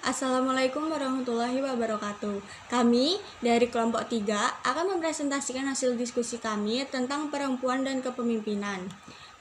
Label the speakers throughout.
Speaker 1: Assalamualaikum warahmatullahi wabarakatuh. Kami dari kelompok 3 akan mempresentasikan hasil diskusi kami tentang perempuan dan kepemimpinan.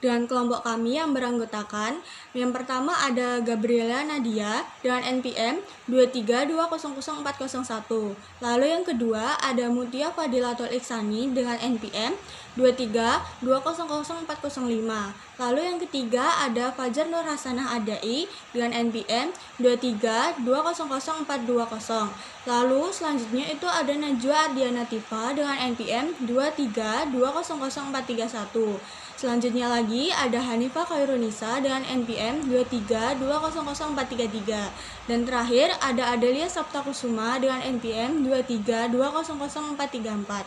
Speaker 1: Dengan kelompok kami yang beranggotakan, yang pertama ada Gabriela Nadia dengan NPM 232000401. Lalu yang kedua ada Mutia Fadilatul Iksani dengan NPM 232000405. Lalu yang ketiga ada Fajar Nur Hasanah Adai dengan NPM 232000420. Lalu selanjutnya itu ada Najwa Ardiana Tifa dengan NPM 232000431. Selanjutnya lagi ada Hanifah Khairunisa dengan NPM 232000433. Dan terakhir ada Adelia Sabta Kusuma dengan NPM 232000434.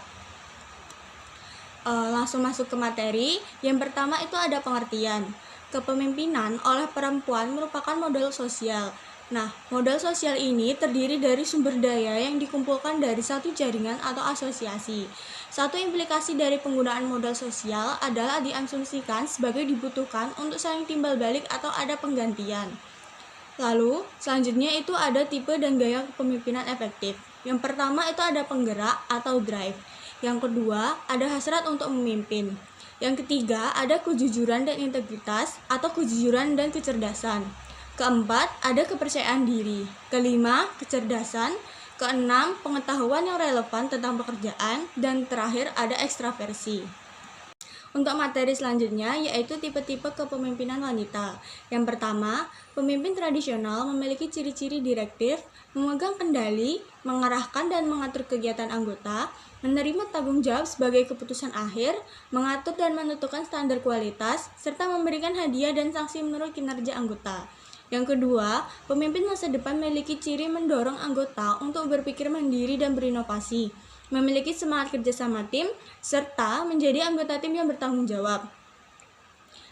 Speaker 1: Langsung masuk ke materi. Yang pertama itu ada pengertian. Kepemimpinan oleh perempuan merupakan model sosial. Nah, model sosial ini terdiri dari sumber daya yang dikumpulkan dari satu jaringan atau asosiasi. Satu implikasi dari penggunaan modal sosial adalah diasumsikan sebagai dibutuhkan untuk saling timbal balik atau ada penggantian. Lalu, selanjutnya itu ada tipe dan gaya kepemimpinan efektif. Yang pertama itu ada penggerak atau drive. Yang kedua, ada hasrat untuk memimpin. Yang ketiga, ada kejujuran dan integritas atau kejujuran dan kecerdasan. Keempat, ada kepercayaan diri. Kelima, kecerdasan. Keenam, pengetahuan yang relevan tentang pekerjaan. Dan terakhir, ada ekstraversi. Untuk materi selanjutnya yaitu tipe-tipe kepemimpinan wanita. Yang pertama, pemimpin tradisional memiliki ciri-ciri direktif, memegang kendali, mengarahkan dan mengatur kegiatan anggota, menerima tanggung jawab sebagai keputusan akhir, mengatur dan menentukan standar kualitas, serta memberikan hadiah dan sanksi menurut kinerja anggota. Yang kedua, pemimpin masa depan memiliki ciri mendorong anggota untuk berpikir mandiri dan berinovasi, memiliki semangat kerjasama tim, serta menjadi anggota tim yang bertanggung jawab.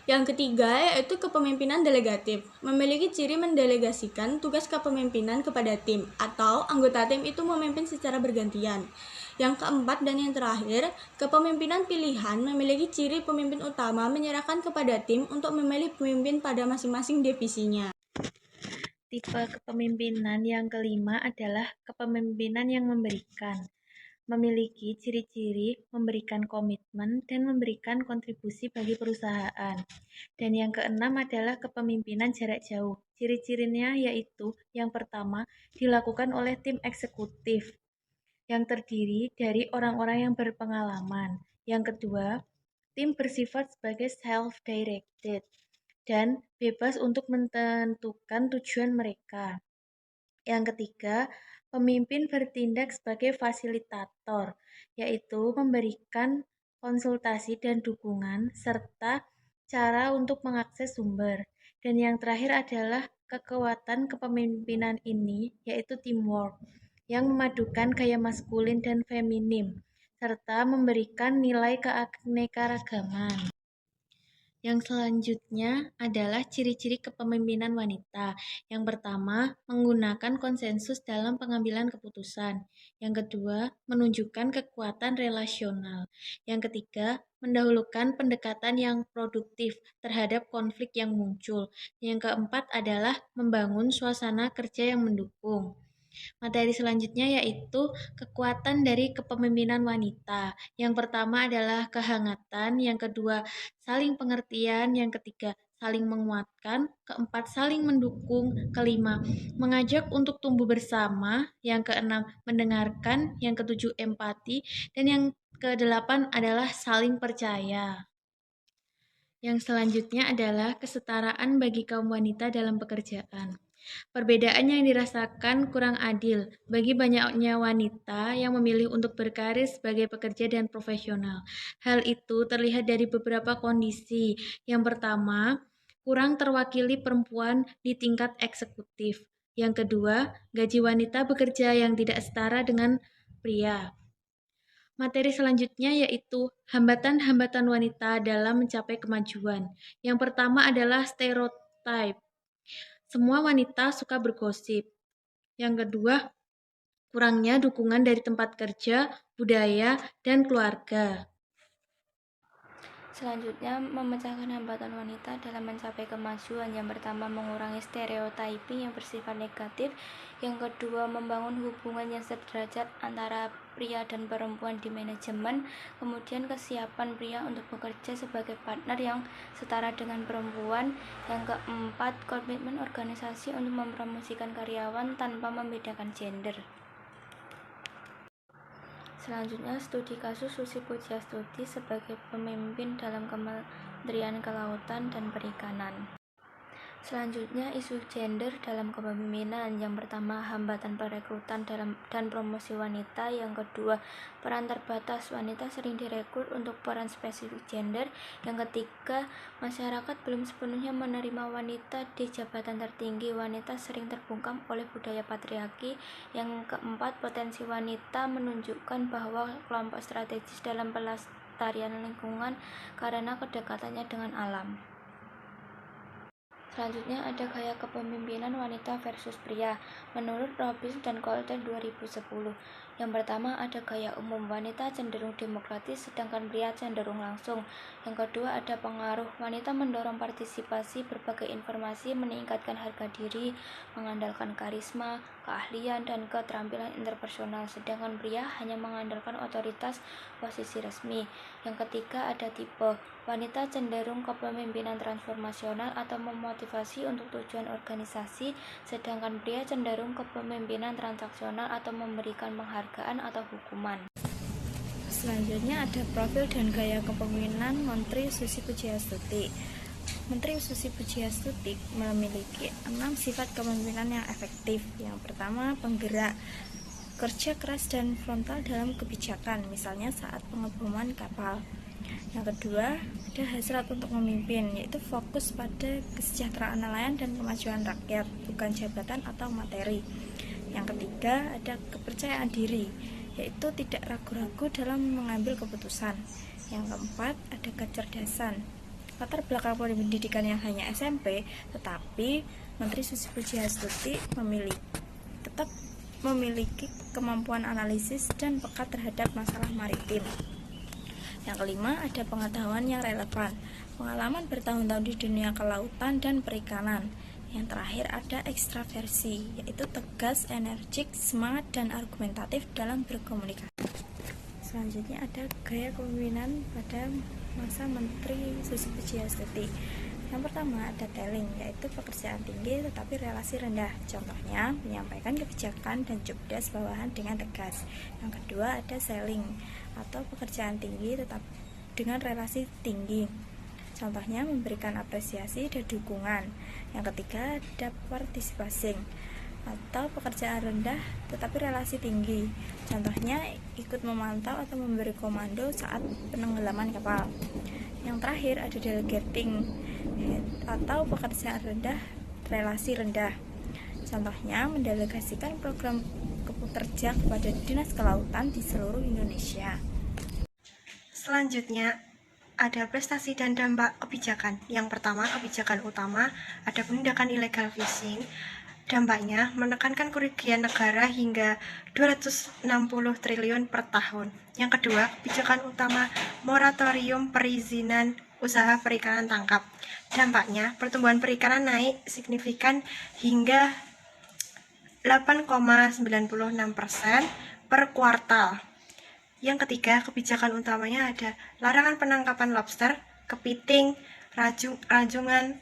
Speaker 1: Yang ketiga yaitu kepemimpinan delegatif, memiliki ciri mendelegasikan tugas kepemimpinan kepada tim, atau anggota tim itu memimpin secara bergantian. Yang keempat dan yang terakhir, kepemimpinan pilihan memiliki ciri pemimpin utama menyerahkan kepada tim untuk memilih pemimpin pada masing-masing divisinya.
Speaker 2: Tipe kepemimpinan yang kelima adalah kepemimpinan yang memberikan. Memiliki ciri-ciri memberikan komitmen dan memberikan kontribusi bagi perusahaan. Dan yang keenam adalah kepemimpinan jarak jauh. Ciri-cirinya yaitu yang pertama dilakukan oleh tim eksekutif yang terdiri dari orang-orang yang berpengalaman. Yang kedua, tim bersifat sebagai self-directed dan bebas untuk menentukan tujuan mereka. Yang ketiga, pemimpin bertindak sebagai fasilitator, yaitu memberikan konsultasi dan dukungan, serta cara untuk mengakses sumber. Dan yang terakhir adalah kekuatan kepemimpinan ini, yaitu teamwork, yang memadukan gaya maskulin dan feminim, serta memberikan nilai keanekaragaman. Yang selanjutnya adalah ciri-ciri kepemimpinan wanita. Yang pertama, menggunakan konsensus dalam pengambilan keputusan. Yang kedua, menunjukkan kekuatan relasional. Yang ketiga, mendahulukan pendekatan yang produktif terhadap konflik yang muncul. Yang keempat adalah membangun suasana kerja yang mendukung. Materi selanjutnya yaitu kekuatan dari kepemimpinan wanita. Yang pertama adalah kehangatan, yang kedua saling pengertian, yang ketiga saling menguatkan, keempat saling mendukung, kelima mengajak untuk tumbuh bersama, yang keenam mendengarkan, yang ketujuh empati, dan yang kedelapan adalah saling percaya. Yang selanjutnya adalah kesetaraan bagi kaum wanita dalam pekerjaan. Perbedaan yang dirasakan kurang adil bagi banyaknya wanita yang memilih untuk berkarir sebagai pekerja dan profesional. Hal itu terlihat dari beberapa kondisi. Yang pertama, kurang terwakili perempuan di tingkat eksekutif. Yang kedua, gaji wanita bekerja yang tidak setara dengan pria. Materi selanjutnya yaitu hambatan-hambatan wanita dalam mencapai kemajuan. Yang pertama adalah stereotype. Semua wanita suka bergosip. Yang kedua, kurangnya dukungan dari tempat kerja, budaya, dan keluarga.
Speaker 3: Selanjutnya, memecahkan hambatan wanita dalam mencapai kemajuan. Yang pertama, mengurangi stereotyping yang bersifat negatif. Yang kedua, membangun hubungan yang sederajat antara pria dan perempuan di manajemen. Kemudian, kesiapan pria untuk bekerja sebagai partner yang setara dengan perempuan. Yang keempat, komitmen organisasi untuk mempromosikan karyawan tanpa membedakan gender. Selanjutnya, studi kasus Susi Pujiastuti sebagai pemimpin dalam Kementerian Kelautan dan Perikanan. Selanjutnya, isu gender dalam kepemimpinan. Yang pertama, hambatan perekrutan dan promosi wanita. Yang kedua, peran terbatas, wanita sering direkrut untuk peran spesifik gender. Yang ketiga, masyarakat belum sepenuhnya menerima wanita di jabatan tertinggi. Wanita sering terbungkam oleh budaya patriarki. Yang keempat, potensi wanita menunjukkan bahwa kelompok strategis dalam pelestarian lingkungan karena kedekatannya dengan alam. Selanjutnya ada gaya kepemimpinan wanita versus pria. Menurut Robbins dan Colter 2010. Yang pertama ada gaya umum, wanita cenderung demokratis sedangkan pria cenderung langsung. Yang kedua ada pengaruh, wanita mendorong partisipasi, berbagai informasi, meningkatkan harga diri, mengandalkan karisma, keahlian, dan keterampilan interpersonal. Sedangkan pria hanya mengandalkan otoritas, posisi resmi. Yang ketiga ada tipe, wanita cenderung kepemimpinan transformasional atau memotivasi untuk tujuan organisasi, sedangkan pria cenderung kepemimpinan transaksional atau memberikan penghargaan atau hukuman.
Speaker 2: Selanjutnya ada profil dan gaya kepemimpinan Menteri Susi Pujiastuti. Menteri Susi Pujiastuti memiliki 6 sifat kepemimpinan yang efektif. Yang pertama, penggerak, kerja keras dan frontal dalam kebijakan, misalnya saat pengeboman kapal. Yang kedua, ada hasrat untuk memimpin, yaitu fokus pada kesejahteraan nelayan dan kemajuan rakyat, bukan jabatan atau materi. Yang ketiga, ada kepercayaan diri, yaitu tidak ragu-ragu dalam mengambil keputusan. Yang keempat, ada kecerdasan. Latar belakang pendidikan yang hanya SMP, tetapi Menteri Susi Pujiastuti tetap memiliki kemampuan analisis dan peka terhadap masalah maritim. Yang kelima, ada pengetahuan yang relevan, pengalaman bertahun-tahun di dunia kelautan dan perikanan. Yang terakhir ada ekstraversi, yaitu tegas, energik, semangat, dan argumentatif dalam berkomunikasi. Selanjutnya ada gaya kepemimpinan pada masa Menteri Susi Pujiastuti. Yang pertama ada telling, yaitu pekerjaan tinggi tetapi relasi rendah. Contohnya, menyampaikan kebijakan dan job desk bawahan dengan tegas. Yang kedua ada selling, atau pekerjaan tinggi tetapi dengan relasi tinggi. Contohnya, memberikan apresiasi dan dukungan. Yang ketiga ada participation, atau pekerjaan rendah tetapi relasi tinggi. Contohnya, ikut memantau atau memberi komando saat penenggelaman kapal. Yang terakhir ada delegating, atau pekerjaan rendah relasi rendah. Contohnya, mendelegasikan program kerja kepada Dinas Kelautan di seluruh Indonesia.
Speaker 4: Selanjutnya ada prestasi dan dampak kebijakan. Yang pertama, kebijakan utama ada penindakan illegal fishing. Dampaknya menekankan kerugian negara hingga 260 triliun per tahun. Yang kedua, kebijakan utama moratorium perizinan usaha perikanan tangkap. Dampaknya pertumbuhan perikanan naik signifikan hingga 8,96% per kuartal. Yang ketiga, kebijakan utamanya ada larangan penangkapan lobster, kepiting, rajungan.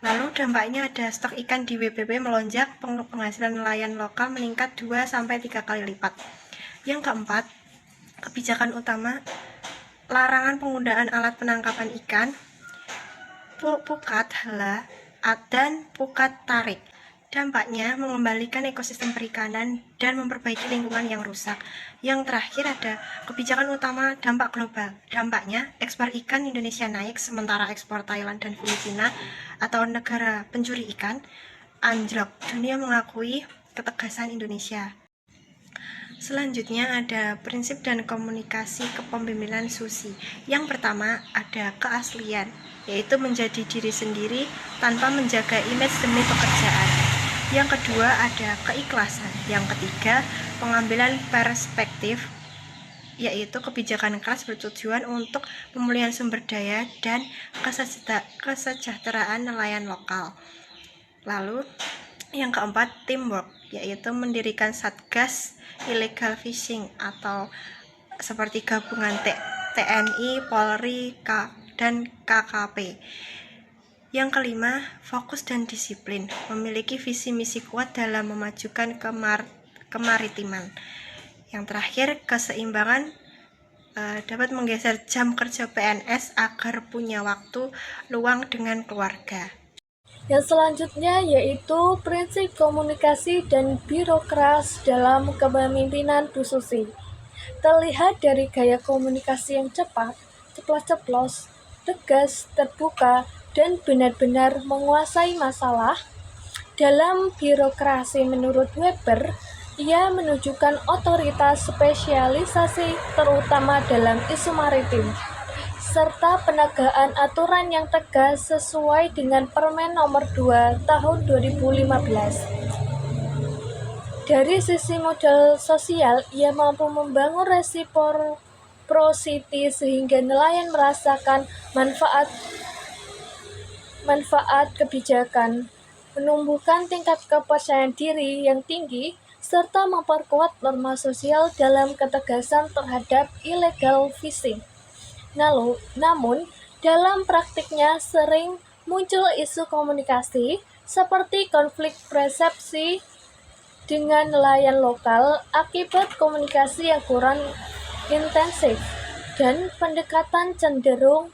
Speaker 4: Lalu dampaknya ada stok ikan di WPP melonjak, penghasilan nelayan lokal meningkat 2-3 kali lipat. Yang keempat, kebijakan utama larangan penggunaan alat penangkapan ikan, pukat hala, dan pukat tarik. Dampaknya mengembalikan ekosistem perikanan dan memperbaiki lingkungan yang rusak. Yang terakhir ada kebijakan utama dampak global. Dampaknya ekspor ikan Indonesia naik sementara ekspor Thailand dan Filipina atau negara pencuri ikan anjlok. Dunia mengakui ketegasan Indonesia. Selanjutnya ada prinsip dan komunikasi kepemimpinan Susi. Yang pertama ada keaslian, yaitu menjadi diri sendiri tanpa menjaga image demi pekerjaan. Yang kedua ada keikhlasan. Yang ketiga, pengambilan perspektif. yaitu kebijakan keras bertujuan untuk pemulihan sumber daya dan kesejahteraan nelayan lokal. Lalu yang keempat, teamwork, yaitu mendirikan Satgas Illegal Fishing atau seperti gabungan TNI, Polri, dan KKP. Yang kelima, fokus dan disiplin, memiliki visi misi kuat dalam memajukan kemaritiman. Yang terakhir, keseimbangan, dapat menggeser jam kerja PNS agar punya waktu luang dengan keluarga.
Speaker 5: Yang selanjutnya yaitu prinsip komunikasi dan birokras dalam kepemimpinan Bu Susi. Terlihat dari gaya komunikasi yang cepat, ceplas-ceplos, tegas, terbuka, dan benar-benar menguasai masalah. Dalam birokrasi menurut Weber, ia menunjukkan otoritas spesialisasi terutama dalam isu maritim, serta penegakan aturan yang tegas sesuai dengan Permen Nomor 2 Tahun 2015. Dari sisi modal sosial, ia mampu membangun reciprocity sehingga nelayan merasakan manfaat kebijakan, menumbuhkan tingkat kepercayaan diri yang tinggi, serta memperkuat norma sosial dalam ketegasan terhadap illegal fishing. Namun, dalam praktiknya sering muncul isu komunikasi seperti konflik persepsi dengan nelayan lokal akibat komunikasi yang kurang intensif dan pendekatan cenderung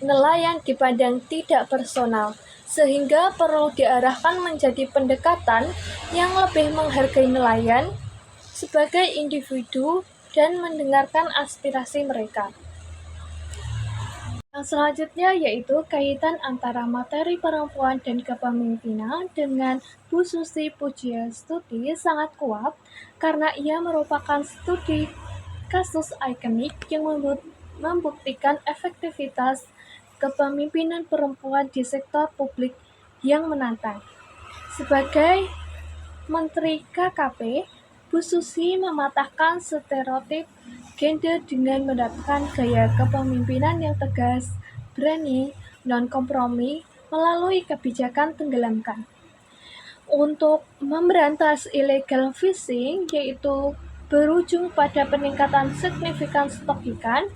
Speaker 5: nelayan dipandang tidak personal, sehingga perlu diarahkan menjadi pendekatan yang lebih menghargai nelayan sebagai individu dan mendengarkan aspirasi mereka. Yang selanjutnya yaitu kaitan antara materi perempuan dan kepemimpinan dengan Bu Susi Pujiastuti sangat kuat karena ia merupakan studi kasus ikonik yang membuktikan efektivitas kepemimpinan perempuan di sektor publik yang menantang. Sebagai Menteri KKP, Bu Susi mematahkan stereotip gender dengan menerapkan gaya kepemimpinan yang tegas, berani, non-kompromi melalui kebijakan tenggelamkan. Untuk memberantas illegal fishing, yaitu berujung pada peningkatan signifikan stok ikan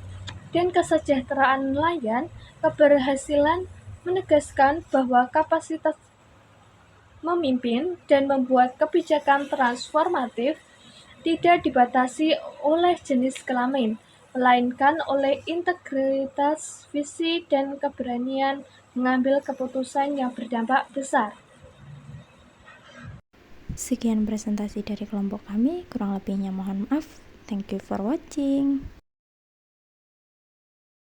Speaker 5: dan kesejahteraan nelayan, keberhasilan menegaskan bahwa kapasitas memimpin dan membuat kebijakan transformatif tidak dibatasi oleh jenis kelamin, melainkan oleh integritas, visi, dan keberanian mengambil keputusan yang berdampak besar.
Speaker 6: Sekian presentasi dari kelompok kami, kurang lebihnya mohon maaf. Thank you for watching.